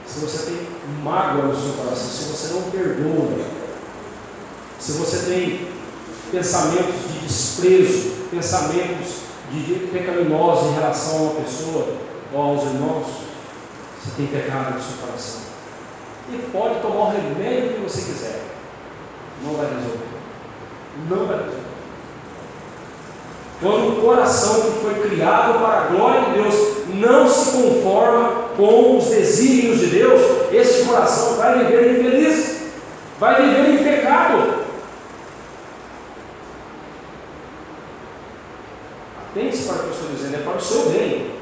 Se você tem mágoa no seu coração, se você não perdoa, se você tem pensamentos de desprezo, pensamentos de pecaminosos em relação a uma pessoa ou aos irmãos, você tem pecado no seu coração. E pode tomar o remédio que você quiser, não vai resolver. Não vai resolver. Quando o coração que foi criado para a glória de Deus não se conforma com os desígnios de Deus, esse coração vai viver infeliz, vai viver em pecado. Atente para o que eu estou dizendo, é para o seu bem,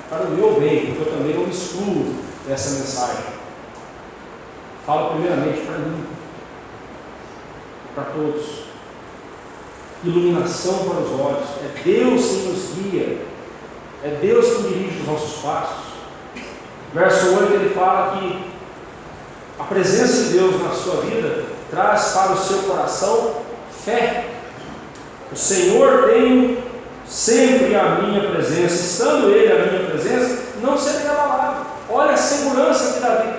é para o meu bem, porque eu também não me excluo dessa mensagem. Falo primeiramente para mim, para todos. Iluminação para os olhos, é Deus quem nos guia, é Deus que dirige os nossos passos. Verso 8 ele fala que a presença de Deus na sua vida traz para o seu coração fé. O Senhor tem sempre a minha presença, estando Ele a minha presença, não serei abalado. Olha a segurança que Davi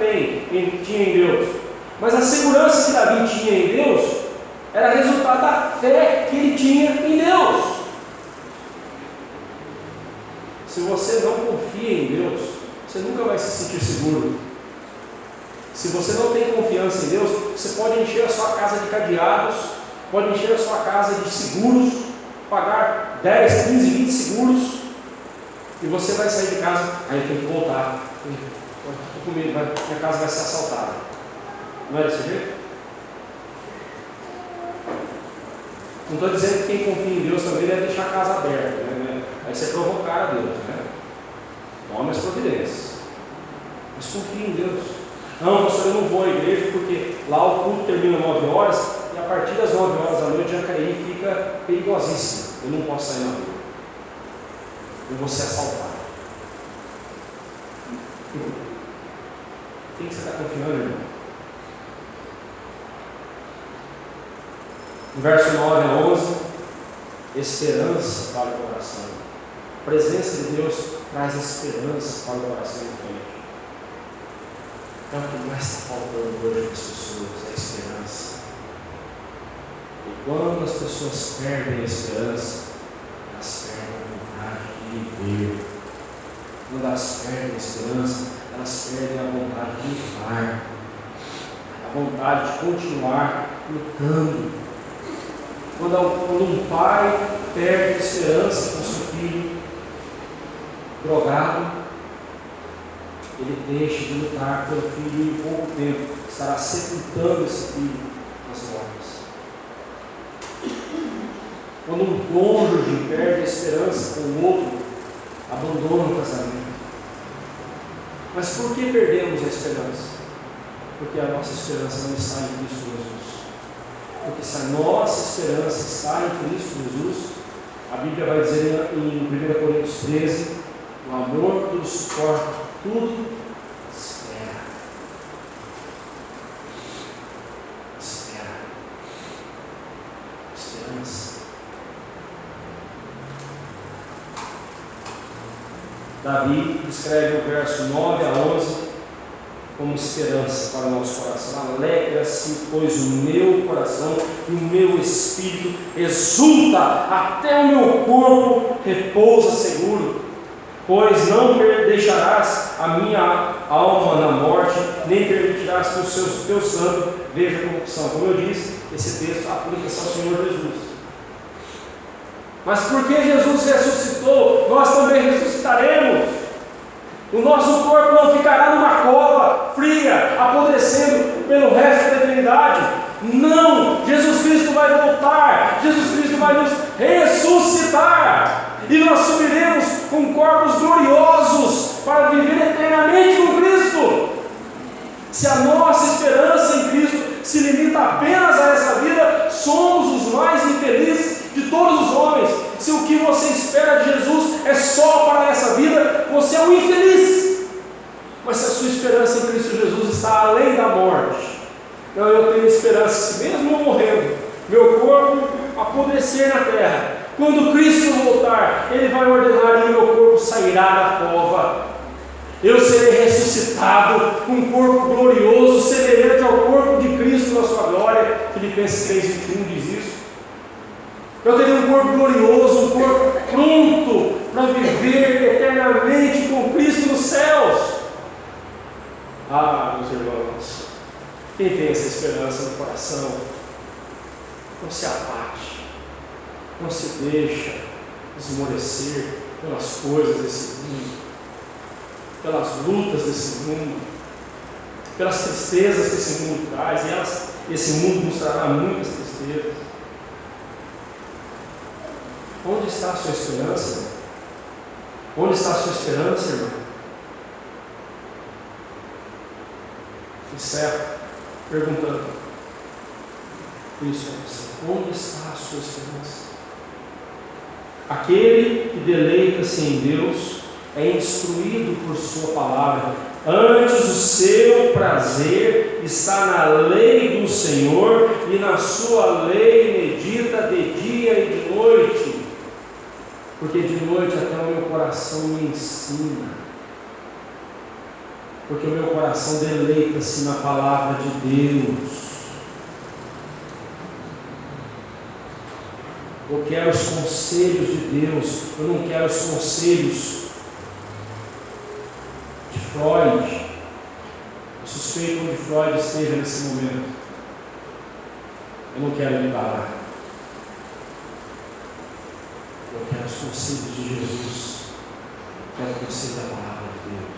tinha em Deus. Mas a segurança que Davi tinha em Deus era resultado da fé que ele tinha em Deus. Se você não confia em Deus, você nunca vai se sentir seguro. Se você não tem confiança em Deus, você pode encher a sua casa de cadeados, pode encher a sua casa de seguros, pagar 10, 15, 20 seguros, e você vai sair de casa, aí eu tenho que voltar, estou com medo, minha casa vai ser assaltada. Não é desse jeito? Não estou dizendo que quem confia em Deus também deve deixar a casa aberta, né? Aí você provocar a Deus, né? Tome as providências, mas confie em Deus. Não, pastor, eu não vou à igreja porque lá o culto termina 9 horas e a partir das 9 horas da noite Jacareí fica perigosíssimo. Eu não posso sair na rua. Eu vou ser assaltado. Quem que você está confiando, irmão? No verso 9 a 11, esperança para o coração. A presença de Deus traz esperança para o coração do crente. É o que mais está faltando hoje para as pessoas, é a esperança. E quando as pessoas perdem a esperança, elas perdem a vontade de viver. Quando elas perdem a esperança, elas perdem a vontade de lutar, a vontade de continuar lutando. Quando um pai perde a esperança com seu filho drogado, ele deixa de lutar pelo filho e em pouco tempo estará sepultando esse filho nas drogas. Quando um cônjuge perde a esperança com o outro, abandona o casamento. Mas por que perdemos a esperança? Porque a nossa esperança não está em Cristo Jesus. Porque se a nossa esperança está em Cristo Jesus, a Bíblia vai dizer em 1 Coríntios 13, o amor tudo suporta, tudo espera. Espera. Esperança. Davi escreve no verso 9 a 11, como esperança para o nosso coração. Alegra-se, pois, o meu coração e o meu espírito exulta, até o meu corpo repousa seguro. Pois não deixarás a minha alma na morte, nem permitirás que o teu santo veja corrupção. Como eu disse, esse texto aplica-se ao Senhor Jesus. Mas porque Jesus ressuscitou, nós também ressuscitaremos. O nosso corpo não ficará numa cova fria, apodrecendo pelo resto da eternidade. Não! Jesus Cristo vai voltar, Jesus Cristo vai nos ressuscitar, e nós subiremos com corpos gloriosos para viver eternamente com Cristo. Se a nossa esperança em Cristo se limita apenas a essa vida, somos os mais infelizes de todos os homens. Se o que você espera de Jesus é só para essa vida, você é um infeliz. Mas se a sua esperança em Cristo Jesus está além da morte, então eu tenho esperança que, se mesmo morrendo, meu corpo apodrecer na terra, quando Cristo voltar, Ele vai ordenar e meu corpo sairá da cova. Eu serei ressuscitado com um corpo glorioso, semelhante ao corpo de Cristo na sua glória. Filipenses 3:21 diz isso. Eu terei um corpo glorioso, um corpo pronto para viver eternamente com Cristo nos céus. Ah, meus irmãos, quem tem essa esperança no coração, não se abate, não se deixa esmorecer pelas coisas desse mundo, pelas lutas desse mundo, pelas tristezas que esse mundo traz, e esse mundo nos trará muitas tristezas. Onde está a sua esperança? Onde está a sua esperança, irmão? Encerro perguntando isso a você: onde está a sua esperança? Aquele que deleita-se em Deus é instruído por sua palavra. Antes o seu prazer está na lei do Senhor, e na sua lei medita de dia e de noite. Porque de noite até o meu coração me ensina. Porque o meu coração deleita-se na palavra de Deus. Eu quero os conselhos de Deus, eu não quero os conselhos de Freud. Eu suspeito onde Freud esteja nesse momento. Eu não quero me parar. Eu quero os conselhos de Jesus. Eu quero o conselho da palavra de Deus.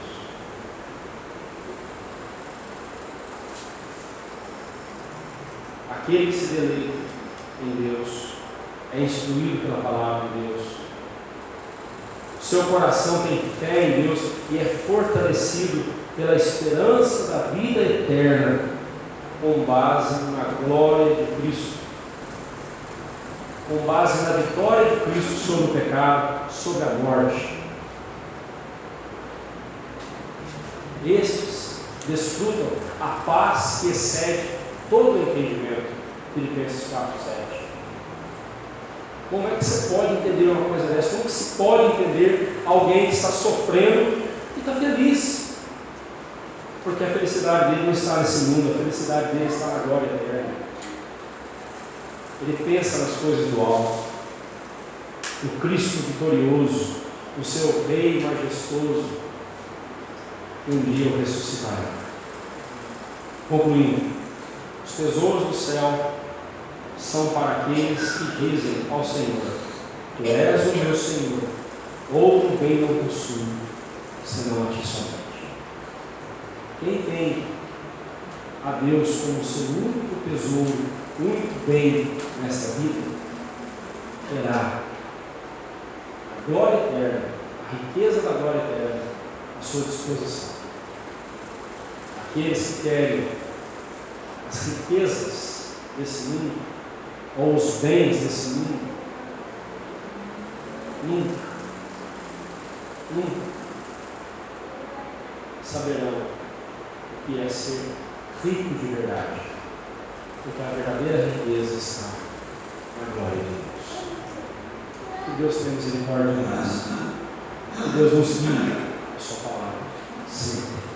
Aquele que se deleita em Deus é instruído pela palavra de Deus. Seu coração tem fé em Deus e é fortalecido pela esperança da vida eterna, com base na glória de Cristo, com base na vitória de Cristo sobre o pecado, sobre a morte. Estes desfrutam a paz que excede todo o entendimento. Filipenses 4:7. Como é que você pode entender uma coisa dessa? Como que se pode entender alguém que está sofrendo e está feliz? Porque a felicidade dele não está nesse mundo, a felicidade dele está na glória eterna. Ele pensa nas coisas do alto, no Cristo vitorioso, no seu Rei majestoso, que um dia o ressuscitará. Concluindo, os tesouros do céu são para aqueles que dizem ao Senhor: Tu és o meu Senhor, outro bem não possuo, senão a ti somente. Quem tem a Deus como seu único tesouro, único bem nesta vida, terá a glória eterna, a riqueza da glória eterna à sua disposição. Aqueles que querem as riquezas desse mundo, ou os bens desse mundo, nunca saberão o que é ser rico de verdade, porque a verdadeira riqueza está na glória de Deus. Que Deus tenha misericórdia de nós, que Deus nos guie a sua palavra sempre.